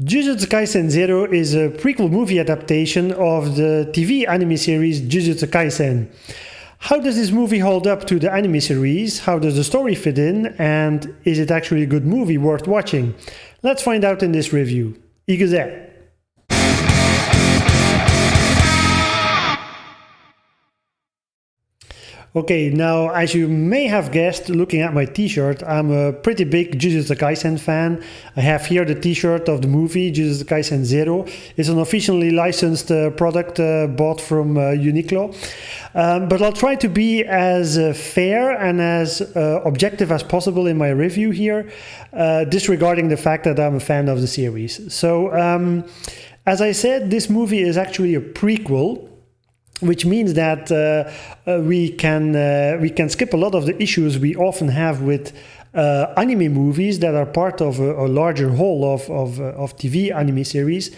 Jujutsu Kaisen 0 is a prequel movie adaptation of the TV anime series Jujutsu Kaisen. How does this movie hold up to the anime series? How does the story fit in? And is it actually a good movie worth watching? Let's find out in this review. Igeze. Okay, now as you may have guessed looking at my t-shirt, I'm a pretty big Jujutsu Kaisen fan. I have here the t-shirt of the movie Jujutsu Kaisen 0. It's an officially licensed product bought from Uniqlo. But I'll try to be as fair and as objective as possible in my review here, disregarding the fact that I'm a fan of the series. So, as I said, this movie is actually a prequel, which means that we can skip a lot of the issues we often have with anime movies that are part of a larger whole of TV anime series,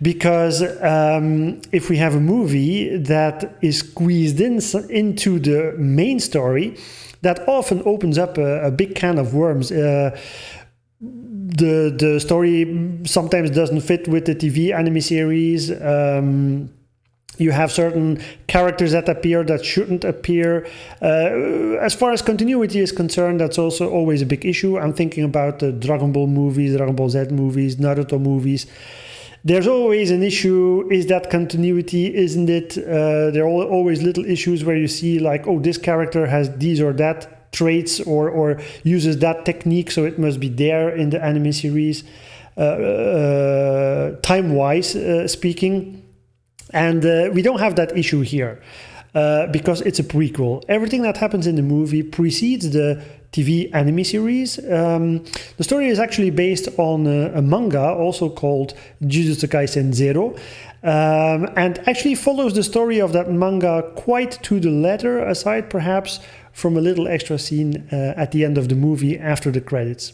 because if we have a movie that is squeezed into the main story, that often opens up a big can of worms. The story sometimes doesn't fit with the TV anime series. You have certain characters that appear that shouldn't appear. As far as continuity is concerned, that's also always a big issue. I'm thinking about the Dragon Ball movies, Dragon Ball Z movies, Naruto movies. There's always an issue. Is that continuity? Isn't it? There are always little issues where you see like, oh, this character has these or that traits or uses that technique, so it must be there in the anime series, time-wise speaking. And we don't have that issue here because it's a prequel. Everything that happens in the movie precedes the TV anime series. The story is actually based on a manga also called Jujutsu Kaisen 0, and actually follows the story of that manga quite to the letter, aside perhaps from a little extra scene at the end of the movie after the credits.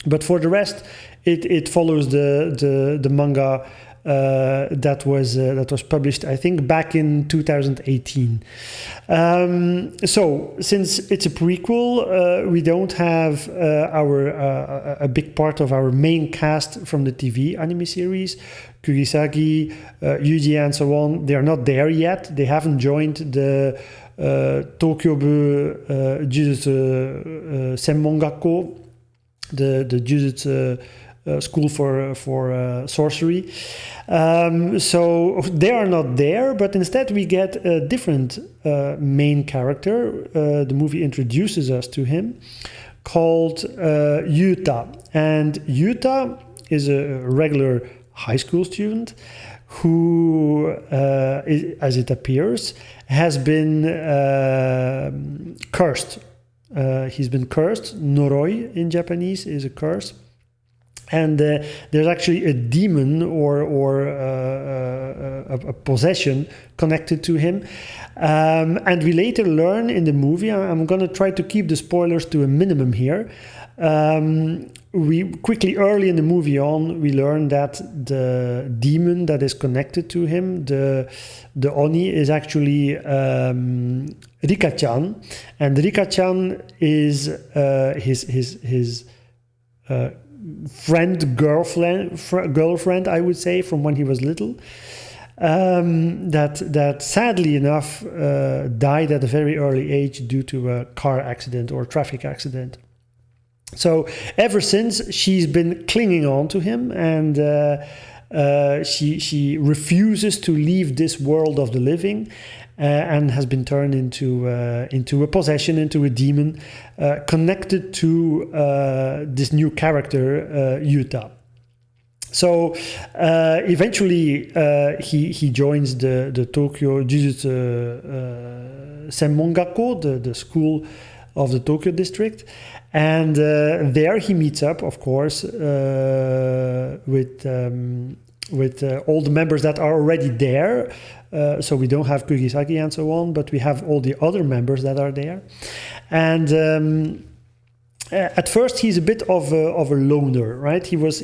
But for the rest, it follows the manga that was published, I think, back in 2018. So since it's a prequel, we don't have a big part of our main cast from the TV anime series. Kugisagi, Yuji, and so on. They are not there yet. They haven't joined the Tokyobu Jujutsu Senmongakko, the Jujutsu school for sorcery. So they are not there, but instead we get a different main character. The movie introduces us to him, called Yuta. And Yuta is a regular high school student who, as it appears, has been cursed. He's been cursed. Noroi in Japanese is a curse. And there's actually a demon or a possession connected to him. And we later learn in the movie, I'm going to try to keep the spoilers to a minimum here. We quickly, early in the movie we learn that the demon that is connected to him, the Oni, is actually Rika-chan. And Rika-chan is his girlfriend, I would say, from when he was little, that sadly enough died at a very early age due to a car accident or traffic accident. So ever since, she's been clinging on to him, and she refuses to leave this world of the living, and has been turned into a possession, into a demon, connected to this new character, Yuta. So eventually he joins the Tokyo Jujutsu Senmongakko, the school of the Tokyo district, and there he meets up, of course, with all the members that are already there. So we don't have Kugisagi and so on, but we have all the other members that are there. And at first he's a bit of a loner, right? He was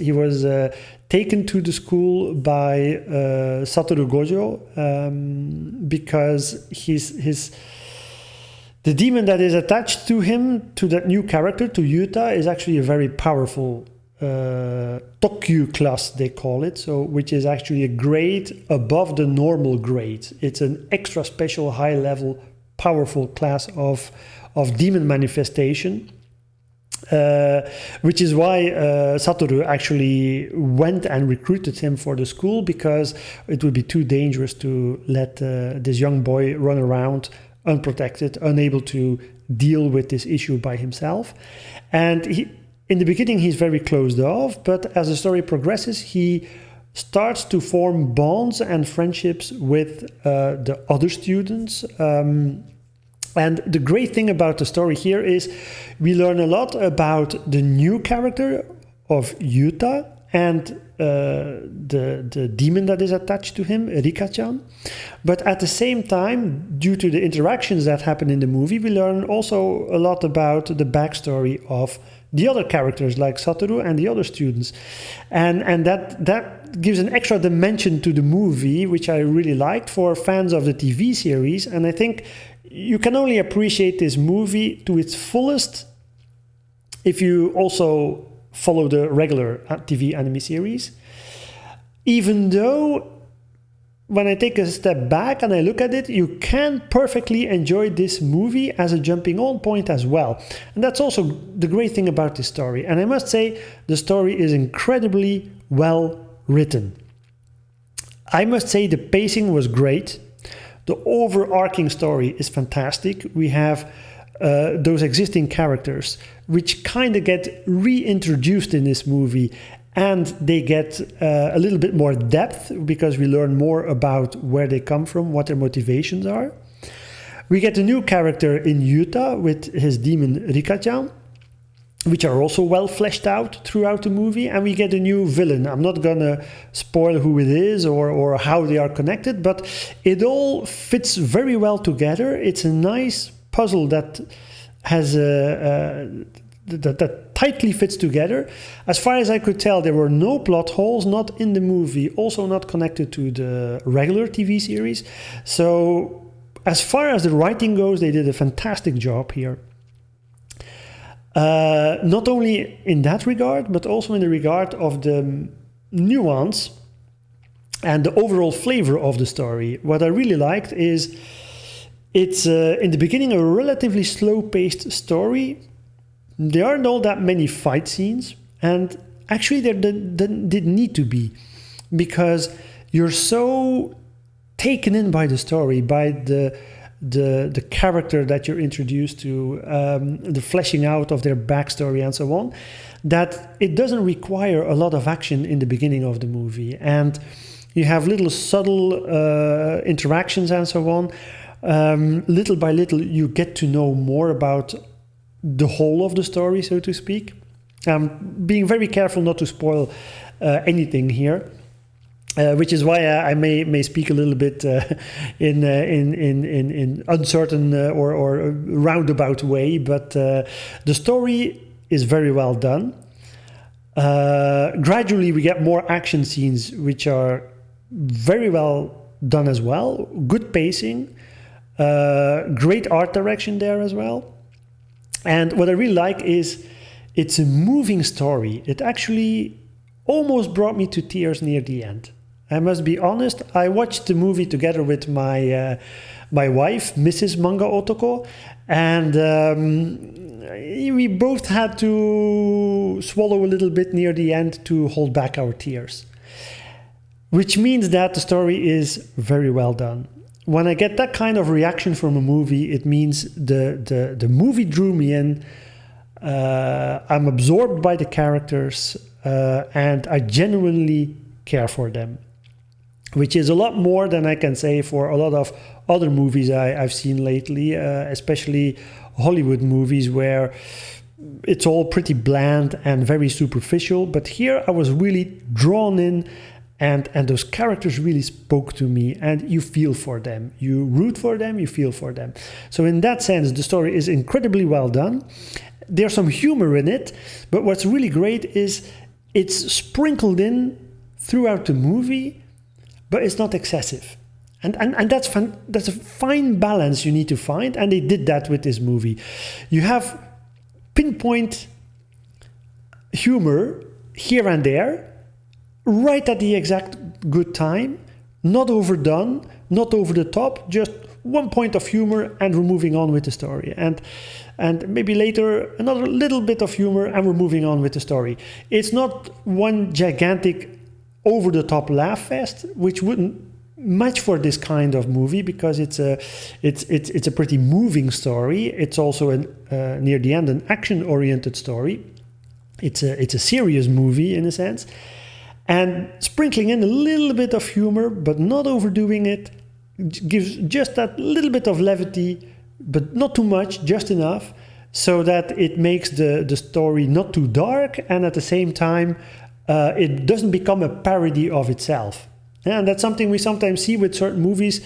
taken to the school by Satoru Gojo because the demon that is attached to him, to that new character, to Yuta, is actually a very powerful Tokkyu class, they call it, so which is actually a grade above the normal grade. It's an extra special, high level, powerful class of demon manifestation. Which is why Satoru actually went and recruited him for the school, because it would be too dangerous to let this young boy run around unprotected, unable to deal with this issue by himself. And in the beginning, he's very closed off, but as the story progresses, he starts to form bonds and friendships with the other students. And the great thing about the story here is we learn a lot about the new character of Yuta and the demon that is attached to him, Rika-chan. But at the same time, due to the interactions that happen in the movie, we learn also a lot about the backstory of the other characters like Satoru and the other students. And that gives an extra dimension to the movie, which I really liked for fans of the TV series. And I think you can only appreciate this movie to its fullest if you also follow the regular TV anime series. Even though, when I take a step back and I look at it, you can perfectly enjoy this movie as a jumping on point as well. And that's also the great thing about this story. And I must say, the story is incredibly well written. I must say the pacing was great. The overarching story is fantastic. We have those existing characters, which kind of get reintroduced in this movie, and they get a little bit more depth because we learn more about where they come from, what their motivations are. We get a new character in Yuta with his demon Rika-chan, which are also well fleshed out throughout the movie, and we get a new villain. I'm not gonna spoil who it is or how they are connected, but it all fits very well together. It's a nice puzzle that has that tightly fits together. As far as I could tell, there were no plot holes, not in the movie, also not connected to the regular TV series. So as far as the writing goes, they did a fantastic job here. Not only in that regard, but also in the regard of the nuance and the overall flavor of the story. What I really liked is it's, in the beginning, a relatively slow-paced story. There aren't all that many fight scenes, and actually there didn't need to be, because you're so taken in by the story, by the character that you're introduced to, the fleshing out of their backstory and so on, that it doesn't require a lot of action in the beginning of the movie. And you have little subtle interactions and so on. Little by little, you get to know more about the whole of the story, so to speak. Being very careful not to spoil anything here. Which is why I may speak a little bit in uncertain or roundabout way, but the story is very well done. Gradually, we get more action scenes, which are very well done as well. Good pacing, great art direction there as well. And what I really like is it's a moving story. It actually almost brought me to tears near the end. I must be honest, I watched the movie together with my wife, Mrs. Manga Otoko, and we both had to swallow a little bit near the end to hold back our tears. Which means that the story is very well done. When I get that kind of reaction from a movie, it means the movie drew me in. I'm absorbed by the characters, and I genuinely care for them. Which is a lot more than I can say for a lot of other movies I've seen lately, especially Hollywood movies where it's all pretty bland and very superficial. But here I was really drawn in, and those characters really spoke to me, and you feel for them. You root for them, you feel for them. So in that sense, the story is incredibly well done. There's some humor in it, but what's really great is it's sprinkled in throughout the movie, but it's not excessive. And that's a fine balance you need to find, and they did that with this movie. You have pinpoint humor, here and there, right at the exact good time, not overdone, not over the top, just one point of humor, and we're moving on with the story. And maybe later another little bit of humor, and we're moving on with the story. It's not one gigantic over-the-top laugh fest, which wouldn't match for this kind of movie, because it's a pretty moving story. It's also near the end an action-oriented story. It's a serious movie in a sense, and sprinkling in a little bit of humor, but not overdoing it, gives just that little bit of levity, but not too much, just enough, so that it makes the story not too dark, and at the same time it doesn't become a parody of itself. And that's something we sometimes see with certain movies.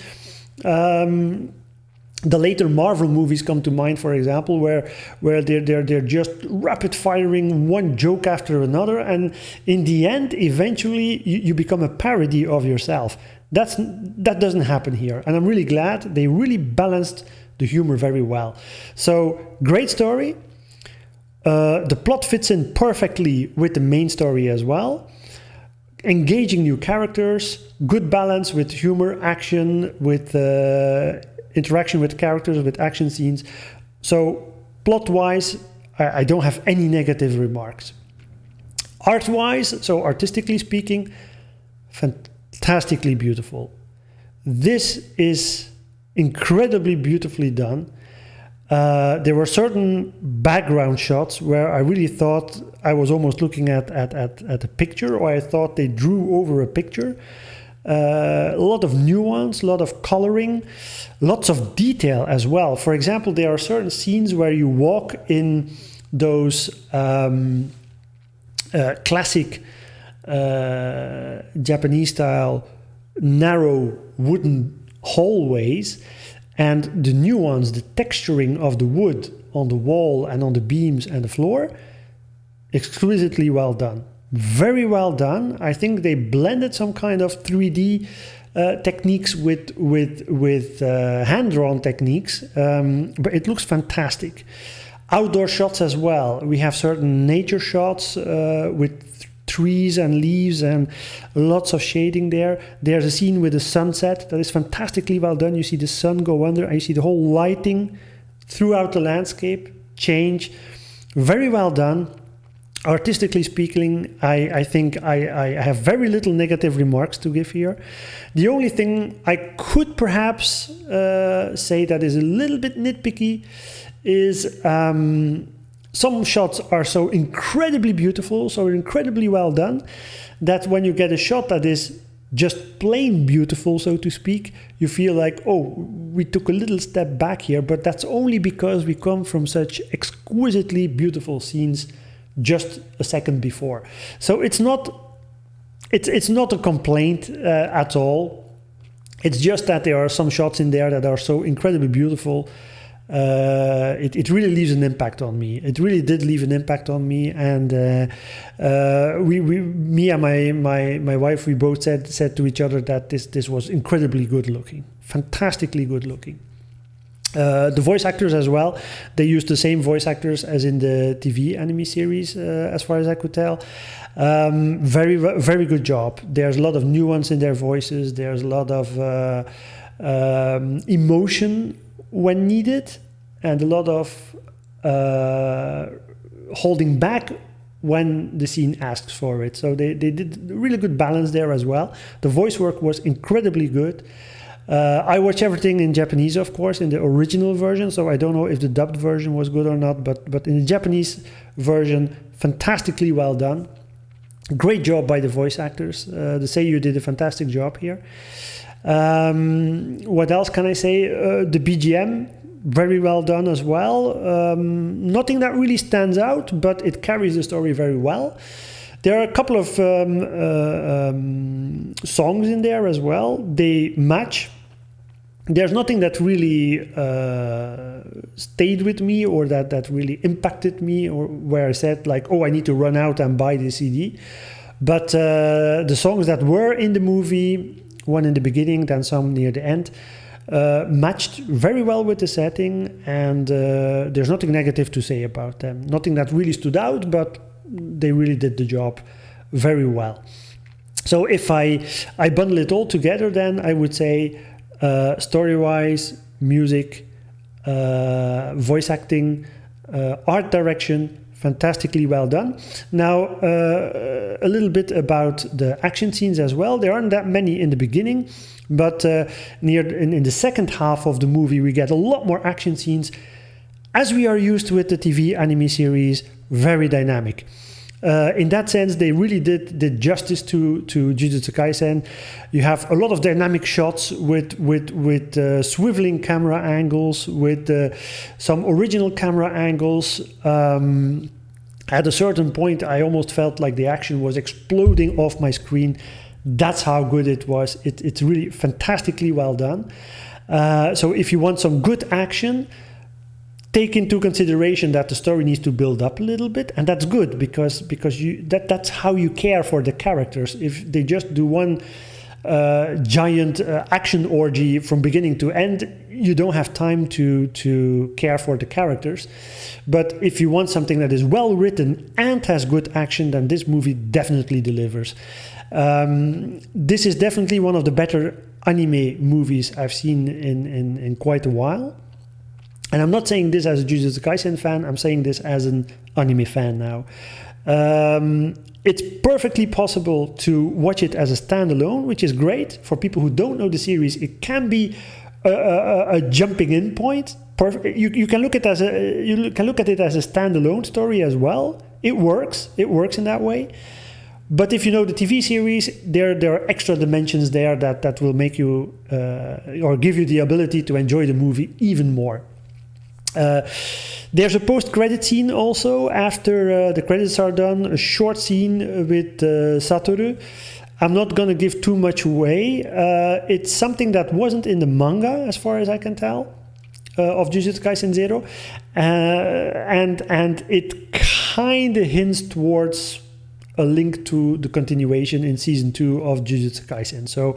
The later Marvel movies come to mind, for example, where they're just rapid firing one joke after another, and in the end, eventually, you become a parody of yourself. That doesn't happen here, and I'm really glad they really balanced the humor very well. So great story. The plot fits in perfectly with the main story as well. Engaging new characters, good balance with humor, action, with interaction with characters, with action scenes. So plot-wise, I don't have any negative remarks. Art-wise, so artistically speaking, fantastically beautiful. This is incredibly beautifully done. There were certain background shots where I really thought I was almost looking at a picture, or I thought they drew over a picture. A lot of nuance, a lot of coloring, lots of detail as well. For example, there are certain scenes where you walk in those classic Japanese style narrow wooden hallways, and the nuance, the texturing of the wood on the wall and on the beams and the floor, exquisitely well done. Very well done. I think they blended some kind of 3D techniques with hand-drawn techniques, but it looks fantastic. Outdoor shots as well. We have certain nature shots with trees and leaves and lots of shading there. There's a scene with the sunset that is fantastically well done. You see the sun go under, and you see the whole lighting throughout the landscape change. Very well done. Artistically speaking, I think I have very little negative remarks to give here. The only thing I could perhaps say that is a little bit nitpicky is some shots are so incredibly beautiful, so incredibly well done, that when you get a shot that is just plain beautiful, so to speak, you feel like, oh, we took a little step back here, but that's only because we come from such exquisitely beautiful scenes just a second before. So it's not a complaint at all. It's just that there are some shots in there that are so incredibly beautiful. It really leaves an impact on me. It really did leave an impact on me, and me and my wife, we both said to each other that this was incredibly good looking, fantastically good looking. The voice actors as well, they used the same voice actors as in the TV anime series, as far as I could tell. Very, very good job. There's a lot of nuance in their voices. There's a lot of emotion when needed, and a lot of holding back when the scene asks for it. So they did a really good balance there as well. The voice work was incredibly good. I watch everything in Japanese, of course, in the original version, so I don't know if the dubbed version was good or not, but in the Japanese version, fantastically well done. Great job by the voice actors. The seiyuu did a fantastic job here. What else can I say? The BGM, very well done as well. Nothing that really stands out, but it carries the story very well. There are a couple of songs in there as well. They match. There's nothing that really stayed with me, or that really impacted me, or where I said like, oh, I need to run out and buy the CD. But the songs that were in the movie, one in the beginning, then some near the end, matched very well with the setting, and there's nothing negative to say about them. Nothing that really stood out, but they really did the job very well. So if I bundle it all together, then I would say story-wise, music, voice acting, art direction, fantastically well done. Now, a little bit about the action scenes as well. There aren't that many in the beginning, but in the second half of the movie, we get a lot more action scenes, as we are used with the TV anime series, very dynamic. In that sense, they really did justice to Jujutsu Kaisen. You have a lot of dynamic shots with swiveling camera angles, with some original camera angles. At a certain point, I almost felt like the action was exploding off my screen. That's how good it was. It's really fantastically well done. So if you want some good action, take into consideration that the story needs to build up a little bit, and that's good because that's how you care for the characters. If they just do one giant action orgy from beginning to end, you don't have time to care for the characters. But if you want something that is well written and has good action, then this movie definitely delivers. This is definitely one of the better anime movies I've seen in quite a while. And I'm not saying this as a Jujutsu Kaisen fan, I'm saying this as an anime fan now. It's perfectly possible to watch it as a standalone, which is great. For people who don't know the series, it can be a jumping in point. You can look at it as a standalone story as well. It works in that way. But if you know the TV series, there are extra dimensions there that will make you or give you the ability to enjoy the movie even more. There's a post-credit scene also after the credits are done, a short scene with Satoru. I'm not going to give too much away. It's something that wasn't in the manga, as far as I can tell, of Jujutsu Kaisen 0. And it kind of hints towards a link to the continuation in season 2 of Jujutsu Kaisen. So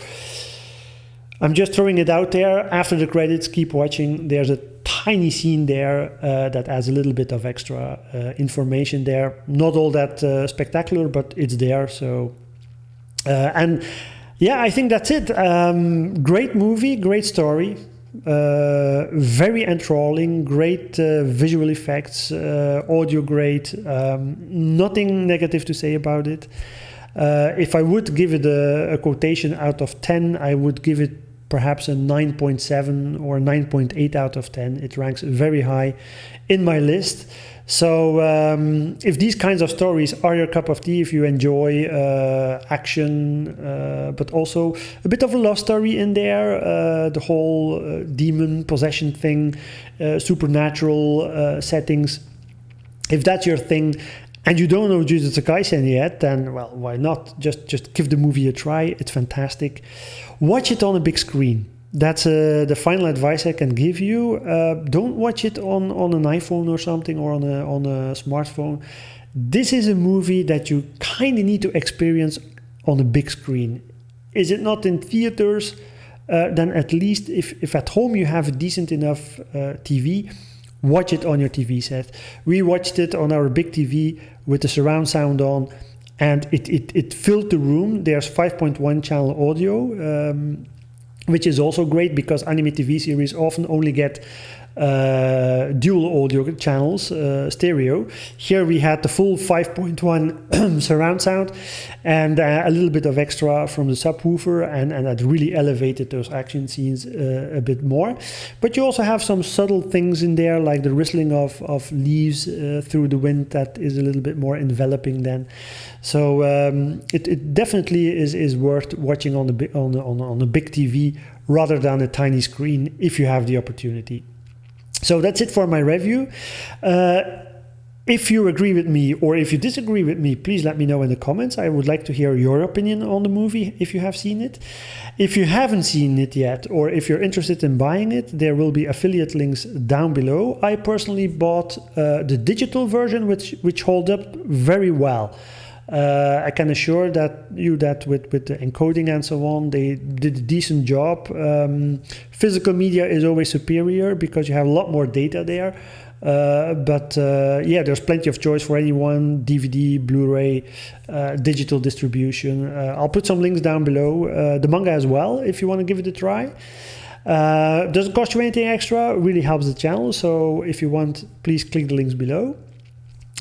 I'm just throwing it out there. After the credits, keep watching. There's a tiny scene there that adds a little bit of extra information there. Not all that spectacular, but it's there. So, and yeah, I think that's it. Great movie, great story, very enthralling, great visual effects, audio great. Nothing negative to say about it. If I would give it a quotation out of 10, I would give it perhaps a 9.7 or 9.8 out of 10. It ranks very high in my list. So if these kinds of stories are your cup of tea, if you enjoy action, but also a bit of a love story in there, the whole demon possession thing, supernatural settings, if that's your thing, and you don't know Jujutsu Kaisen yet, then, well, why not? Just give the movie a try. It's fantastic. Watch it on a big screen. That's the final advice I can give you. Don't watch it on an iPhone or something, or on a smartphone. This is a movie that you kind of need to experience on a big screen. Is it not in theaters? Then at least if at home you have a decent enough TV, watch it on your TV set. We watched it on our big TV with the surround sound on, and it filled the room. There's 5.1 channel audio, which is also great because anime TV series often only get dual audio channels, stereo. Here we had the full 5.1 surround sound and a little bit of extra from the subwoofer, and that really elevated those action scenes a bit more. But you also have some subtle things in there, like the rustling of leaves through the wind that is a little bit more enveloping then. So it definitely is worth watching on a big TV rather than a tiny screen if you have the opportunity. So that's it for my review. If you agree with me or if you disagree with me, please let me know in the comments. I would like to hear your opinion on the movie if you have seen it. If you haven't seen it yet, or if you're interested in buying it, there will be affiliate links down below. I personally bought the digital version, which holds up very well. I can assure you that with the encoding and so on, they did a decent job. Physical media is always superior because you have a lot more data there. Yeah, there's plenty of choice for anyone: DVD, Blu-ray, digital distribution. I'll put some links down below. The manga as well, if you want to give it a try. Doesn't cost you anything extra, really helps the channel. So if you want, please click the links below.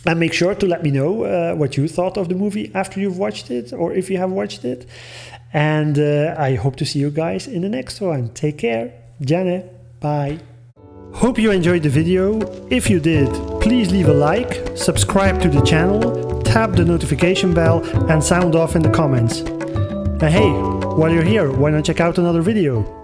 And make sure to let me know what you thought of the movie after you've watched it, or if you have watched it. And I hope to see you guys in the next one. Take care. Jane. Bye. Hope you enjoyed the video. If you did, please leave a like, subscribe to the channel, tap the notification bell, and sound off in the comments. And hey, while you're here, why not check out another video?